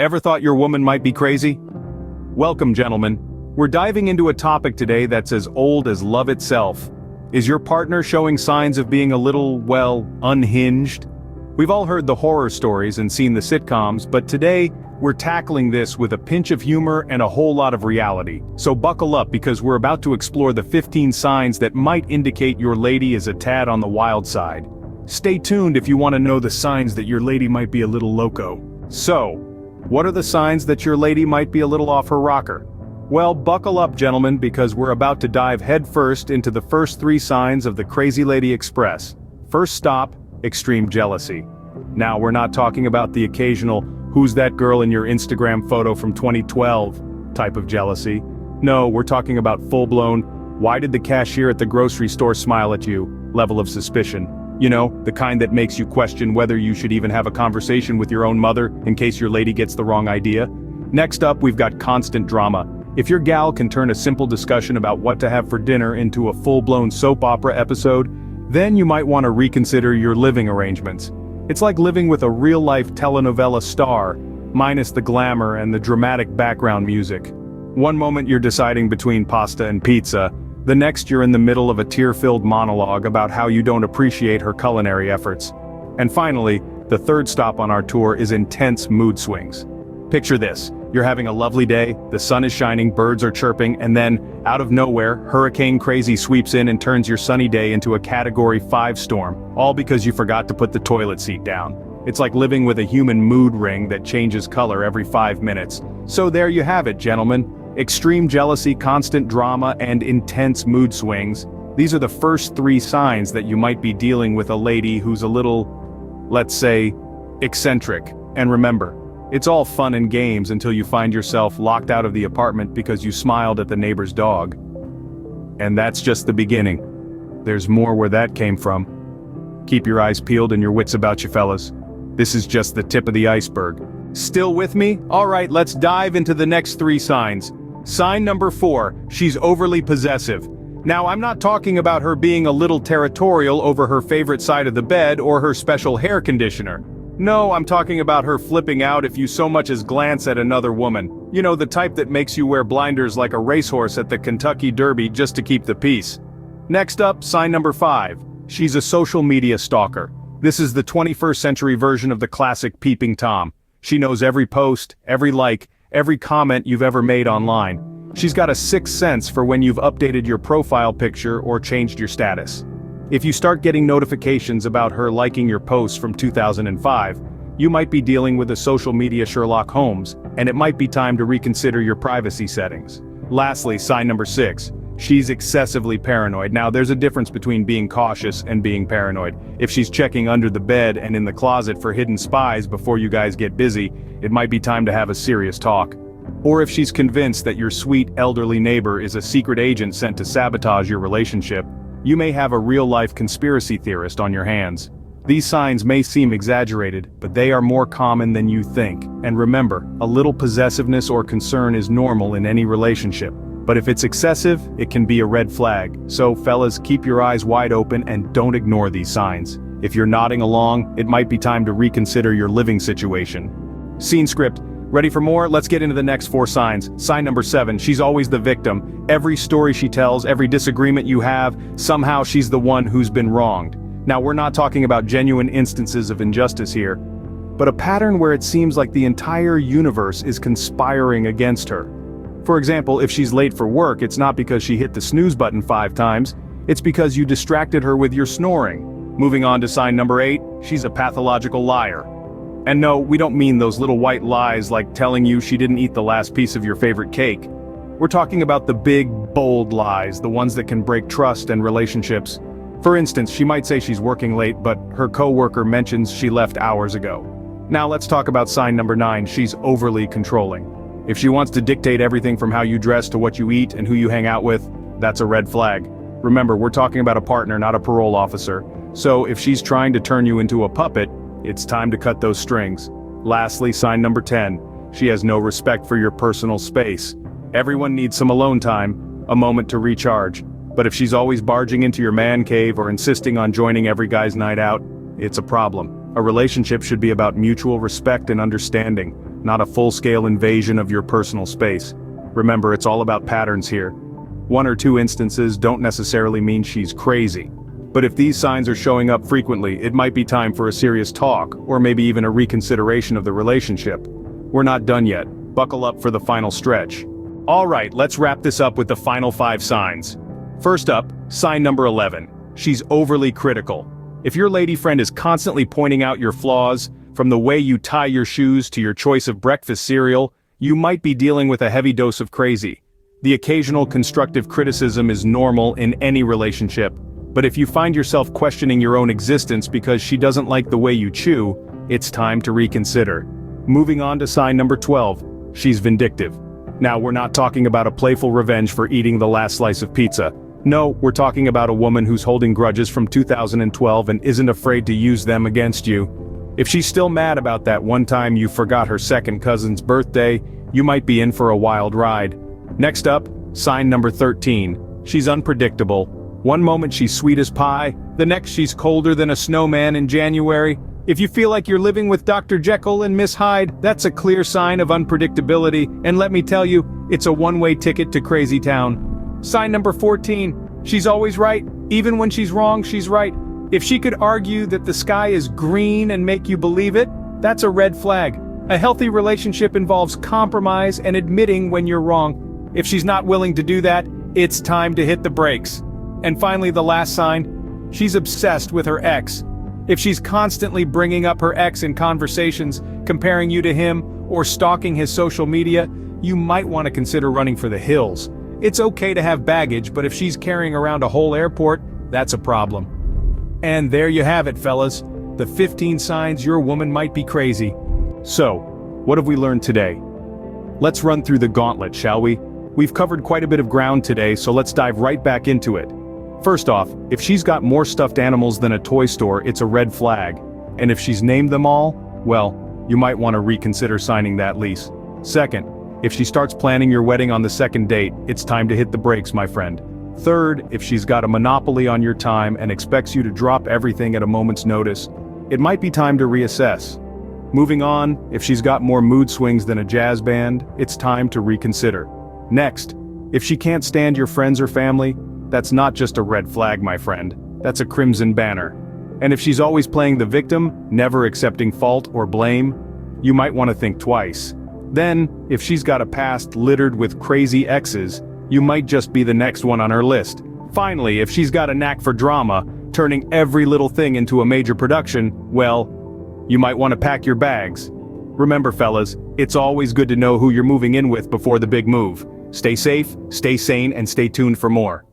Ever thought your woman might be crazy? Welcome, gentlemen. We're diving into a topic today that's as old as love itself. Is your partner showing signs of being a little, well, unhinged? We've all heard the horror stories and seen the sitcoms, but today, we're tackling this with a pinch of humor and a whole lot of reality. So buckle up because we're about to explore the 15 signs that might indicate your lady is a tad on the wild side. Stay tuned if you want to know the signs that your lady might be a little loco. So, what are the signs that your lady might be a little off her rocker? Well, buckle up, gentlemen, because we're about to dive headfirst into the first 3 signs of the Crazy Lady Express. First stop, extreme jealousy. Now, we're not talking about the occasional, who's that girl in your Instagram photo from 2012 type of jealousy. No, we're talking about full-blown, why did the cashier at the grocery store smile at you level of suspicion. You know, the kind that makes you question whether you should even have a conversation with your own mother in case your lady gets the wrong idea. Next up, we've got constant drama. If your gal can turn a simple discussion about what to have for dinner into a full-blown soap opera episode, then you might want to reconsider your living arrangements. It's like living with a real-life telenovela star, minus the glamour and the dramatic background music. One moment you're deciding between pasta and pizza, the next you're in the middle of a tear-filled monologue about how you don't appreciate her culinary efforts. And finally, the third stop on our tour is intense mood swings. Picture this, you're having a lovely day, the sun is shining, birds are chirping, and then, out of nowhere, Hurricane Crazy sweeps in and turns your sunny day into a Category 5 storm, all because you forgot to put the toilet seat down. It's like living with a human mood ring that changes color every 5 minutes. So there you have it, gentlemen. Extreme jealousy, constant drama, and intense mood swings. These are the first 3 signs that you might be dealing with a lady who's a little, let's say, eccentric. And remember, it's all fun and games until you find yourself locked out of the apartment because you smiled at the neighbor's dog. And that's just the beginning. There's more where that came from. Keep your eyes peeled and your wits about you, fellas. This is just the tip of the iceberg. Still with me? Alright, let's dive into the next 3 signs. Sign number 4, she's overly possessive. Now, I'm not talking about her being a little territorial over her favorite side of the bed or her special hair conditioner. No, I'm talking about her flipping out if you so much as glance at another woman. You know, the type that makes you wear blinders like a racehorse at the Kentucky Derby just to keep the peace. Next up, sign number 5. She's a social media stalker. This is the 21st century version of the classic peeping Tom. She knows every post, every like, every comment you've ever made online. She's got a sixth sense for when you've updated your profile picture or changed your status. If you start getting notifications about her liking your posts from 2005, you might be dealing with a social media Sherlock Holmes, and it might be time to reconsider your privacy settings. Lastly, sign number 6. She's excessively paranoid. Now, there's a difference between being cautious and being paranoid. If she's checking under the bed and in the closet for hidden spies before you guys get busy, it might be time to have a serious talk. Or if she's convinced that your sweet elderly neighbor is a secret agent sent to sabotage your relationship, you may have a real-life conspiracy theorist on your hands. These signs may seem exaggerated, but they are more common than you think. And remember, a little possessiveness or concern is normal in any relationship. But if it's excessive, it can be a red flag. So fellas, keep your eyes wide open and don't ignore these signs. If you're nodding along, it might be time to reconsider your living situation. Scene script. Ready for more? Let's get into the next 4 signs. Sign number 7, she's always the victim. Every story she tells, every disagreement you have, somehow she's the one who's been wronged. Now, we're not talking about genuine instances of injustice here, but a pattern where it seems like the entire universe is conspiring against her. For example, if she's late for work, it's not because she hit the snooze button 5 times, it's because you distracted her with your snoring. Moving on to sign number 8, she's a pathological liar. And no, we don't mean those little white lies like telling you she didn't eat the last piece of your favorite cake. We're talking about the big, bold lies, the ones that can break trust and relationships. For instance, she might say she's working late, but her coworker mentions she left hours ago. Now let's talk about sign number 9, she's overly controlling. If she wants to dictate everything from how you dress to what you eat and who you hang out with, that's a red flag. Remember, we're talking about a partner, not a parole officer. So if she's trying to turn you into a puppet, it's time to cut those strings. Lastly, sign number 10. She has no respect for your personal space. Everyone needs some alone time, a moment to recharge. But if she's always barging into your man cave or insisting on joining every guy's night out, it's a problem. A relationship should be about mutual respect and understanding. not a full-scale invasion of your personal space. Remember, it's all about patterns here. One or two instances don't necessarily mean she's crazy. But if these signs are showing up frequently, it might be time for a serious talk, or maybe even a reconsideration of the relationship. We're not done yet. Buckle up for the final stretch. Alright, let's wrap this up with the final 5 signs. First up, sign number 11. She's overly critical. If your lady friend is constantly pointing out your flaws, from the way you tie your shoes to your choice of breakfast cereal, you might be dealing with a heavy dose of crazy. The occasional constructive criticism is normal in any relationship, but if you find yourself questioning your own existence because she doesn't like the way you chew, it's time to reconsider. Moving on to sign number 12, she's vindictive. Now, we're not talking about a playful revenge for eating the last slice of pizza. No, we're talking about a woman who's holding grudges from 2012 and isn't afraid to use them against you. If she's still mad about that one time you forgot her second cousin's birthday, you might be in for a wild ride. Next up, sign number 13. She's unpredictable. One moment she's sweet as pie, the next she's colder than a snowman in January. If you feel like you're living with Dr. Jekyll and Miss Hyde, that's a clear sign of unpredictability, and let me tell you, it's a one-way ticket to crazy town. Sign number 14. She's always right. Even when she's wrong, she's right. If she could argue that the sky is green and make you believe it, that's a red flag. A healthy relationship involves compromise and admitting when you're wrong. If she's not willing to do that, it's time to hit the brakes. And finally, the last sign, she's obsessed with her ex. If she's constantly bringing up her ex in conversations, comparing you to him, or stalking his social media, you might want to consider running for the hills. It's okay to have baggage, but if she's carrying around a whole airport, that's a problem. And there you have it, fellas. The 15 signs your woman might be crazy. So, what have we learned today? Let's run through the gauntlet, shall we? We've covered quite a bit of ground today, so let's dive right back into it. First off, if she's got more stuffed animals than a toy store, it's a red flag. And if she's named them all, well, you might want to reconsider signing that lease. Second, if she starts planning your wedding on the second date, it's time to hit the brakes, my friend. Third, if she's got a monopoly on your time and expects you to drop everything at a moment's notice, it might be time to reassess. Moving on, if she's got more mood swings than a jazz band, it's time to reconsider. Next, if she can't stand your friends or family, that's not just a red flag, my friend. That's a crimson banner. And if she's always playing the victim, never accepting fault or blame, you might want to think twice. Then, if she's got a past littered with crazy exes, you might just be the next one on her list. Finally, if she's got a knack for drama, turning every little thing into a major production, well, you might want to pack your bags. Remember, fellas, it's always good to know who you're moving in with before the big move. Stay safe, stay sane, and stay tuned for more.